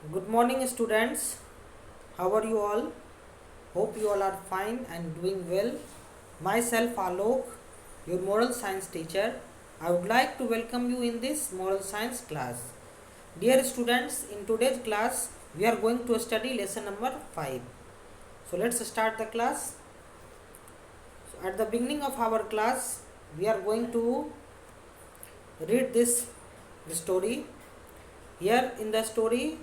Good morning, students. How are you all? Hope you all are fine and doing well. Myself, Alok, your moral science teacher. I would like to welcome you in this moral science class. Dear students, in today's class, we are going to study lesson number 5. So, let's start the class. So, at the beginning of our class, we are going to read this story. Here in the story,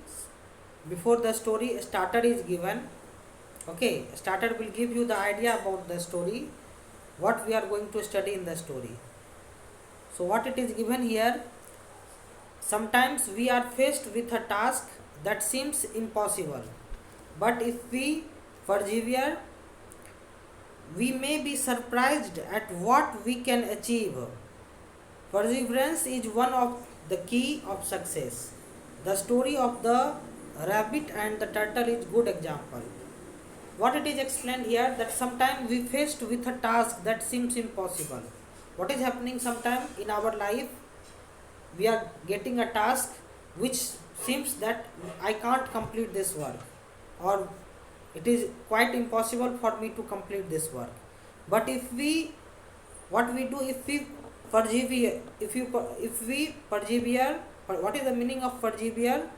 before the story starter is given, okay, starter will give you the idea about the story, what we are going to study in the story. So what it is given here, sometimes we are faced with a task that seems impossible, but if we persevere, we may be surprised at what we can achieve. Perseverance is one of the key of success. The story of the rabbit and the turtle is good example. What it is explained here, that sometimes we faced with a task that seems impossible. What is happening sometime in our life, we are getting a task which seems that I can't complete this work, or it is quite impossible for me to complete this work. But if we, what we do, if we persevere, if we persevere, what is the meaning of persevere?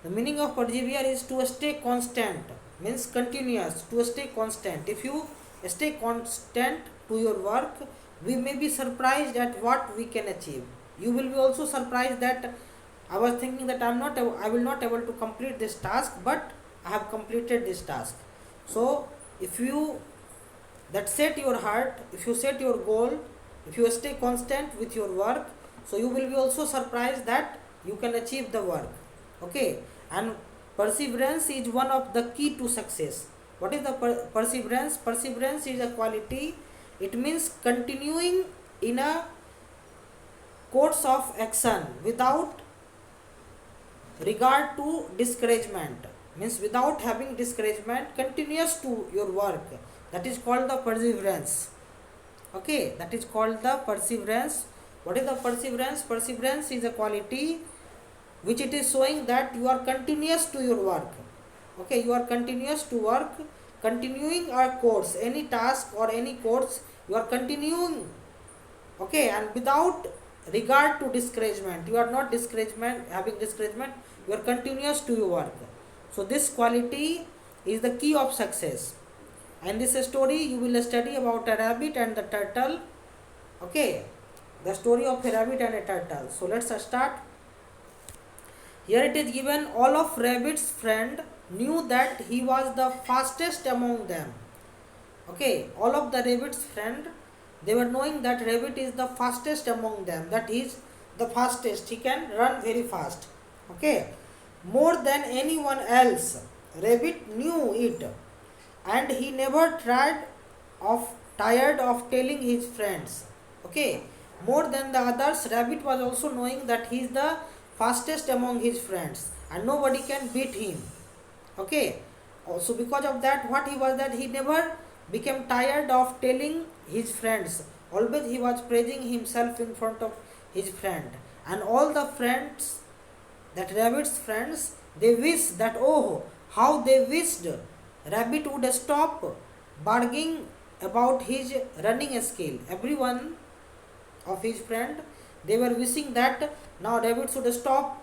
The meaning of persevere is to stay constant, means continuous, to stay constant. If you stay constant to your work, we may be surprised at what we can achieve. You will be also surprised that I was thinking that I will not able to complete this task, but I have completed this task. So if you that set your heart, if you set your goal, if you stay constant with your work, so you will be also surprised that you can achieve the work. Okay, and perseverance is one of the key to success. What is the perseverance? Perseverance is a quality. It means continuing in a course of action without regard to discouragement, means without having discouragement, continuous to your work. That is called the perseverance. Okay, that is called the perseverance. What is the perseverance? Perseverance is a quality which it is showing that you are continuous to your work. Okay, you are continuous to work, continuing a course, any task or any course, you are continuing. Okay, and without regard to discouragement, you are not discouragement, having discouragement, you are continuous to your work. So this quality is the key of success. And this story you will study about a rabbit and the turtle. Okay, the story of a rabbit and a turtle. So let's start. Here it is given, all of rabbit's friend knew that he was the fastest among them. Okay, all of the rabbit's friend, they were knowing that rabbit is the fastest among them, that he is the fastest, he can run very fast. Okay, more than anyone else, rabbit knew it, and he never tired of telling his friends. Okay, more than the others, rabbit was also knowing that he is the fastest among his friends and nobody can beat him. Okay, also because of that, what he was, that he never became tired of telling his friends. Always he was praising himself in front of his friend, and all the friends, that rabbit's friends, they wish that, oh, how they wished rabbit would stop bargaining about his running skill. Everyone of his friend, they were wishing that now rabbit should stop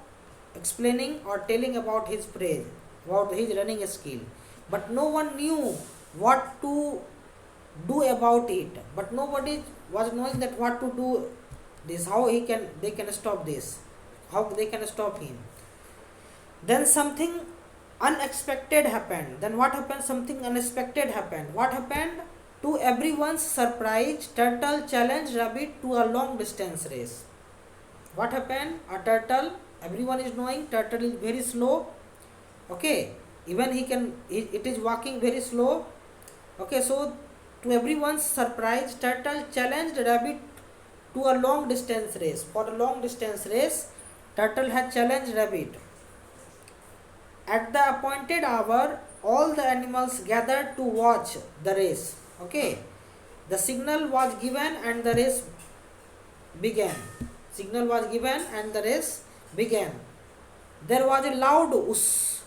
explaining or telling about his praise, about his running skill. But no one knew what to do about it. But nobody was knowing that what to do this, how they can stop this, how they can stop him. Then something unexpected happened. Then what happened? Something unexpected happened. What happened? To everyone's surprise, turtle challenged rabbit to a long distance race. What happened? A turtle, everyone is knowing turtle is very slow. Okay, even it is walking very slow. Okay, so to everyone's surprise, turtle challenged rabbit to a long distance race. For a long distance race, turtle had challenged rabbit. At the appointed hour, all the animals gathered to watch the race. Okay, the signal was given and the race began. There was a loud us.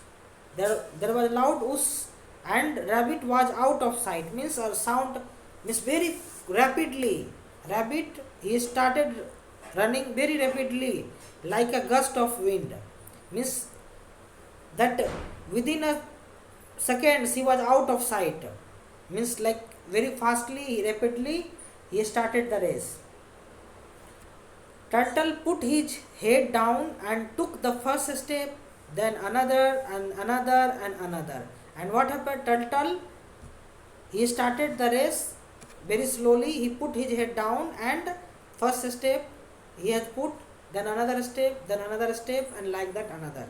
There was a loud us, and rabbit was out of sight. Means a sound, means very rapidly. Rabbit, he started running very rapidly like a gust of wind. Means that within a seconds he was out of sight. Means like very fastly, rapidly he started the race. Turtle put his head down and took the first step, then another and another and another. And what happened? Turtle, he started the race very slowly. He put his head down and first step he has put, then another step, and like that another.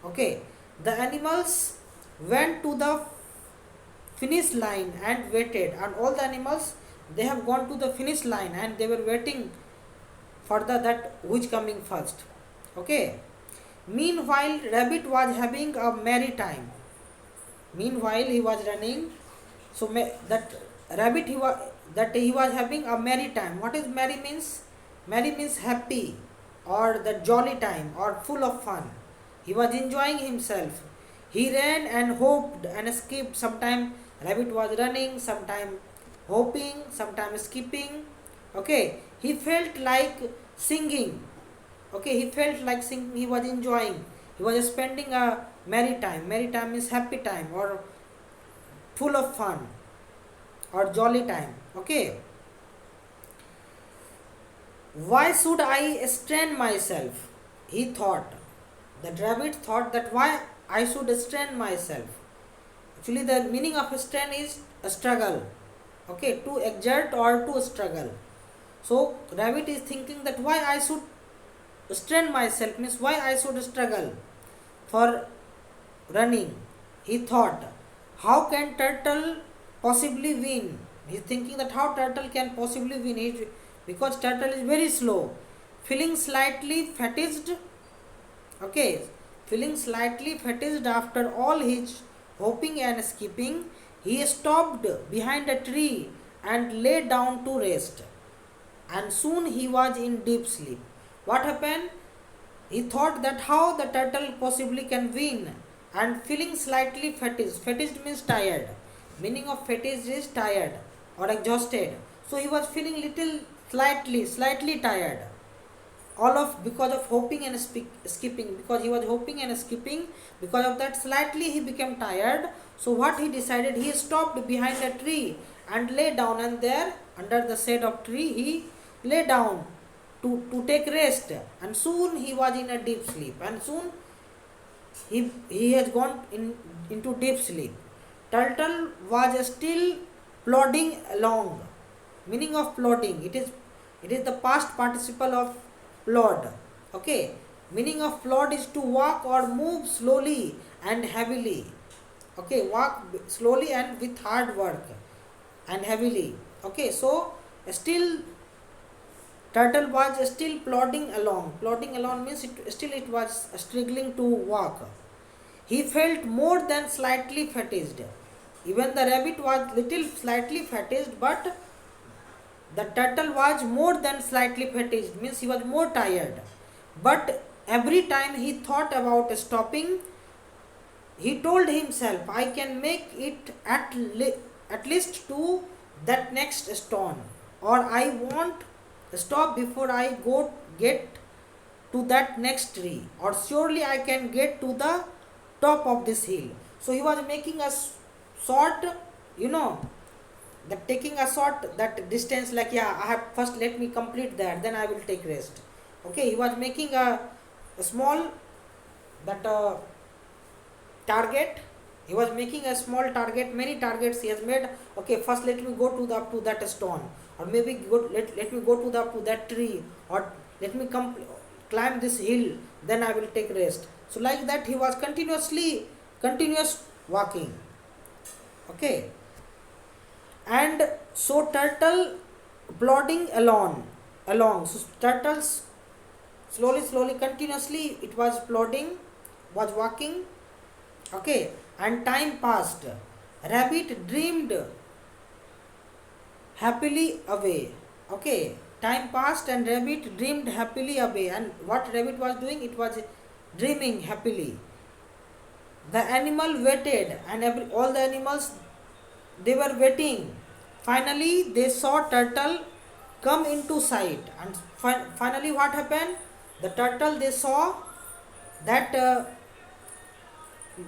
Okay. The animals went to the finish line and waited, and all the animals, they have gone to the finish line and they were waiting for that which coming first. Okay. Meanwhile rabbit was having a merry time. Meanwhile he was running, so that rabbit, he was having a merry time. What is merry means? Merry means happy, or the jolly time, or full of fun. He was enjoying himself. He ran and hopped and skipped. Sometime rabbit was running, sometime hopping, sometime skipping. Okay. He felt like singing. Okay. He felt like singing. He was enjoying. He was spending a merry time. Merry time means happy time, or full of fun, or jolly time. Okay. Why should I strain myself? He thought. The rabbit thought that why I should strain myself. Actually, the meaning of strain is a struggle. Okay, to exert or to struggle. So rabbit is thinking that why I should strain myself, means why I should struggle for running. He thought, how can turtle possibly win? He is thinking that how turtle can possibly win. Because turtle is very slow. Feeling slightly fatigued. Okay, feeling slightly fatigued after all his hopping and skipping, he stopped behind a tree and lay down to rest. And soon he was in deep sleep. What happened? He thought that how the turtle possibly can win, and feeling slightly fatigued. Fatigued means tired. Meaning of fatigued is tired or exhausted. So he was feeling little slightly tired. All of because of hopping and skipping. Because he was hopping and skipping, because of that slightly he became tired. So what he decided? He stopped behind a tree and lay down, and there under the shade of tree he lay down to take rest. And soon he was in a deep sleep, and soon he has gone into deep sleep. Turtle was still plodding along. Meaning of plodding, it is the past participle of plod. Okay. Meaning of plod is to walk or move slowly and heavily. Okay, walk slowly and with hard work and heavily. Okay, so still turtle was still plodding along. Plodding along means it was struggling to walk. He felt more than slightly fatigued. Even the rabbit was little slightly fatigued, but the turtle was more than slightly fatigued, means he was more tired. But every time he thought about stopping, he told himself, I can make it at least to that next stone, or I won't stop before I get to that next tree, or surely I can get to the top of this hill. So he was making a short, you know, that taking a short that distance, like, yeah, I have first, let me complete that, then I will take rest. Okay, he was making a small that target. He was making a small target. Many targets he has made. Okay, first let me go to the up to that stone, or maybe let me go to the up to that tree, or let me climb this hill, then I will take rest. So like that he was continuous walking. Okay. And so turtle plodding along. So turtles slowly continuously it was plodding, was walking. Okay. And time passed. Rabbit dreamed happily away. Okay. Time passed and rabbit dreamed happily away. And what rabbit was doing? It was dreaming happily. The animal waited, and all the animals, they were waiting. Finally, they saw turtle come into sight, and finally, what happened? The turtle, they saw that.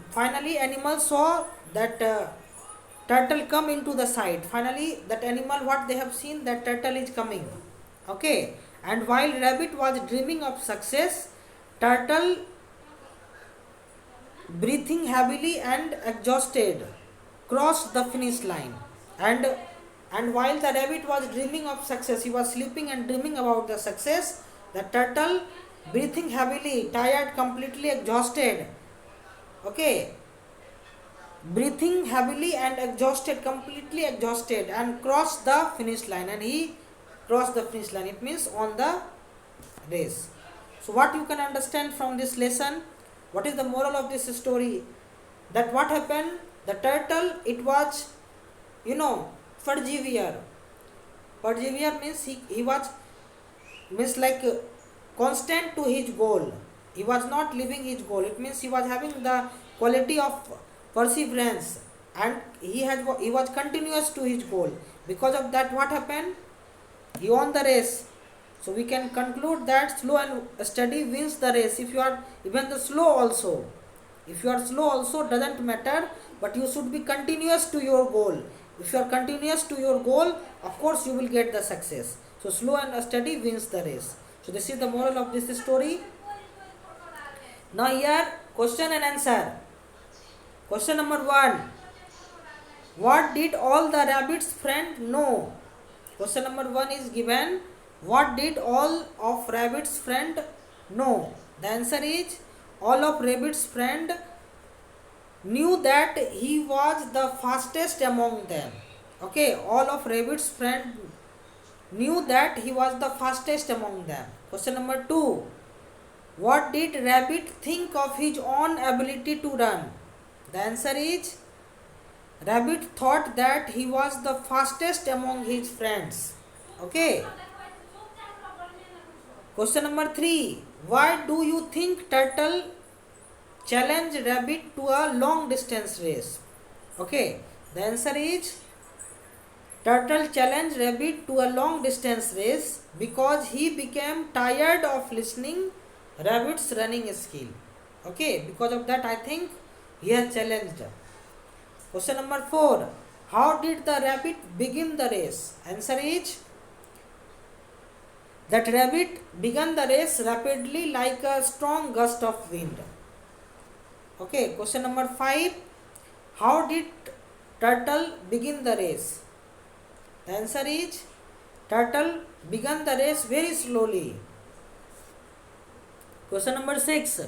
Finally, animals saw that turtle come into the sight. Finally, that animal, what they have seen, that turtle is coming. Okay, and while rabbit was dreaming of success, turtle, breathing heavily and exhausted, crossed the finish line. And while the rabbit was dreaming of success, he was sleeping and dreaming about the success. The turtle, breathing heavily, tired, completely exhausted. Okay, breathing heavily and exhausted, completely exhausted, and crossed the finish line. And he crossed the finish line. It means on the race. So, what you can understand from this lesson? What is the moral of this story? That what happened? The turtle, it was, persevere. Persevere means he was, means like constant to his goal. He was not leaving his goal. It means he was having the quality of perseverance, and he was continuous to his goal. Because of that, what happened? He won the race. So we can conclude that slow and steady wins the race. If you are even the slow also, if you are slow also, doesn't matter, but you should be continuous to your goal. If you are continuous to your goal, of course you will get the success. So slow and steady wins the race. So this is the moral of this story. Now here, question and answer. Question number 1. What did all the rabbit's friend know? Question number 1 is given. What did all of rabbit's friend know? The answer is, all of rabbit's friend knew that he was the fastest among them. Okay, all of rabbit's friend knew that he was the fastest among them. Question number 2. What did rabbit think of his own ability to run? The answer is, rabbit thought that he was the fastest among his friends. Okay. Question number 3. Why do you think turtle challenged rabbit to a long distance race? Okay. The answer is, turtle challenged rabbit to a long distance race because he became tired of listening rabbit's running skill. Okay. Because of that, I think he has challenged. Question number 4. How did the rabbit begin the race? Answer is, that rabbit began the race rapidly like a strong gust of wind. Okay, question number 5. How did turtle begin the race? The answer is, turtle began the race very slowly. Question number 6.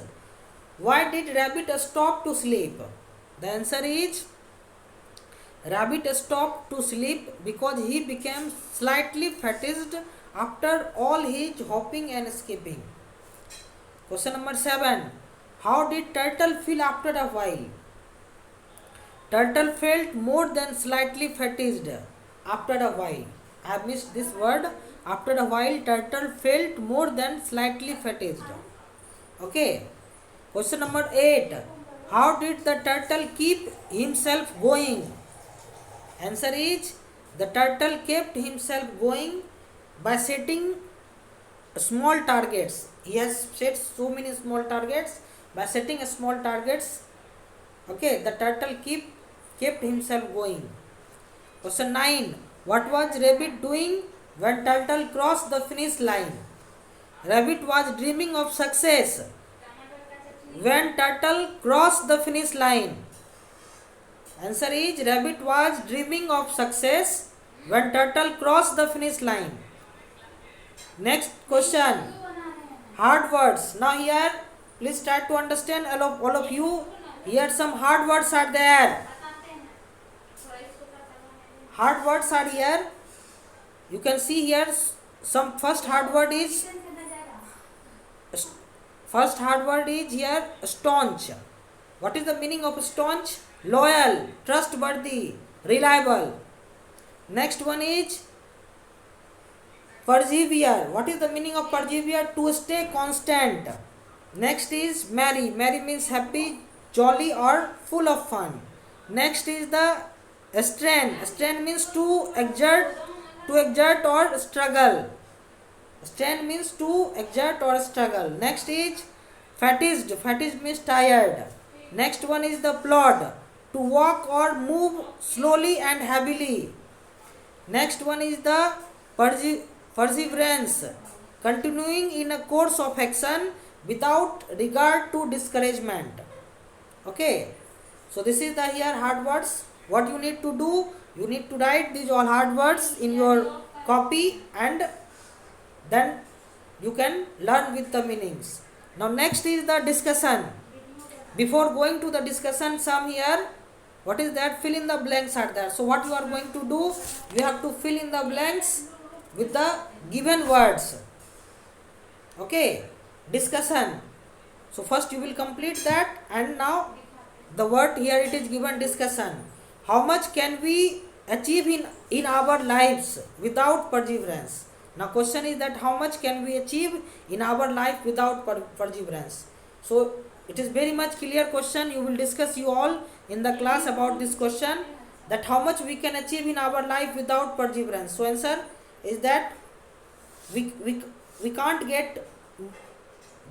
Why did rabbit stop to sleep? The answer is, rabbit stopped to sleep because he became slightly fatigued after all his hopping and skipping. Question number 7. How did turtle feel after a while? Turtle felt more than slightly fatigued after a while. I have missed this word. After a while, turtle felt more than slightly fatigued. Okay. Question number 8. How did the turtle keep himself going? Answer is, the turtle kept himself going by setting small targets. He has set so many small targets. By setting small targets, okay, the turtle kept himself going. Question 9. What was rabbit doing when turtle crossed the finish line? Rabbit was dreaming of success when turtle crossed the finish line. Answer is, rabbit was dreaming of success when turtle crossed the finish line. Next question. Hard words. Now here, please try to understand, all of you. Here some hard words are there. Hard words are here. You can see here some first hard word is here staunch. What is the meaning of staunch? Loyal, trustworthy, reliable. Next one is persevere. What is the meaning of persevere? To stay constant. Next is merry. Merry means happy, jolly or full of fun. Next is the strain. Strain means to exert or struggle. Strain means to exert or struggle. Next is fatigued. Fatigued means tired. Next one is the plod. To walk or move slowly and heavily. Next one is the perseverance. Continuing in a course of action without regard to discouragement. Okay, so this is the here hard words. What you need to do, you need to write these all hard words in your copy, and then you can learn with the meanings. Now next is the discussion. Before going to the discussion, some here, what is that, fill in the blanks are there. So what you are going to do, you have to fill in the blanks with the given words. Okay, discussion. So first you will complete that, and now the word here it is given discussion. How much can we achieve in our lives without perseverance? Now question is that how much can we achieve in our life without perseverance? So it is very much clear question. You will discuss you all in the class about this question, that how much we can achieve in our life without perseverance. So answer is that we can't get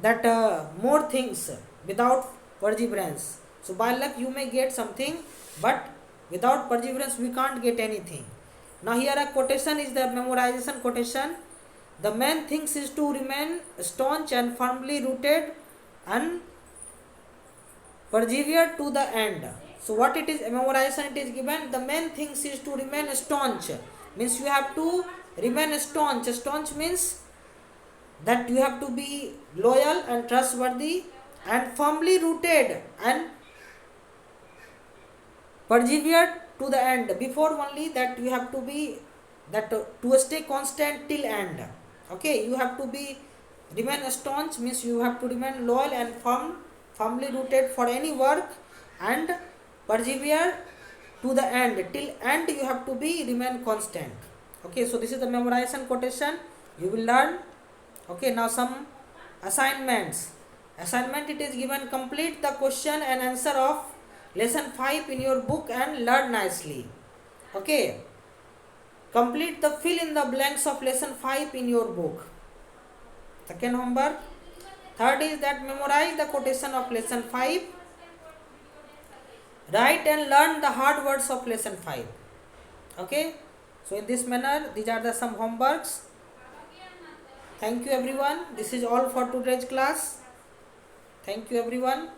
that more things without perseverance. So by luck you may get something, but without perseverance we can't get anything. Now here a quotation is the memorization quotation. The main thing is to remain staunch and firmly rooted and persevere to the end. So what it is, memorization it is given. The main thing is to remain staunch, means you have to remain staunch. Staunch means that you have to be loyal and trustworthy and firmly rooted and persevere to the end. Before only that you have to be that to stay constant till end. Okay, you have to be remain staunch means you have to remain loyal and firmly rooted for any work, and persevere to the end. Till end you have to be remain constant. Okay, so this is the memorization quotation you will learn. Okay, now some assignments. Assignment it is given, complete the question and answer of lesson 5 in your book and learn nicely. Okay, complete the fill in the blanks of lesson 5 in your book. Second homework. Third is that memorize the quotation of lesson 5. Write and learn the hard words of lesson 5. Okay, so in this manner these are the some homeworks. Thank you everyone. This is all for today's class. Thank you everyone.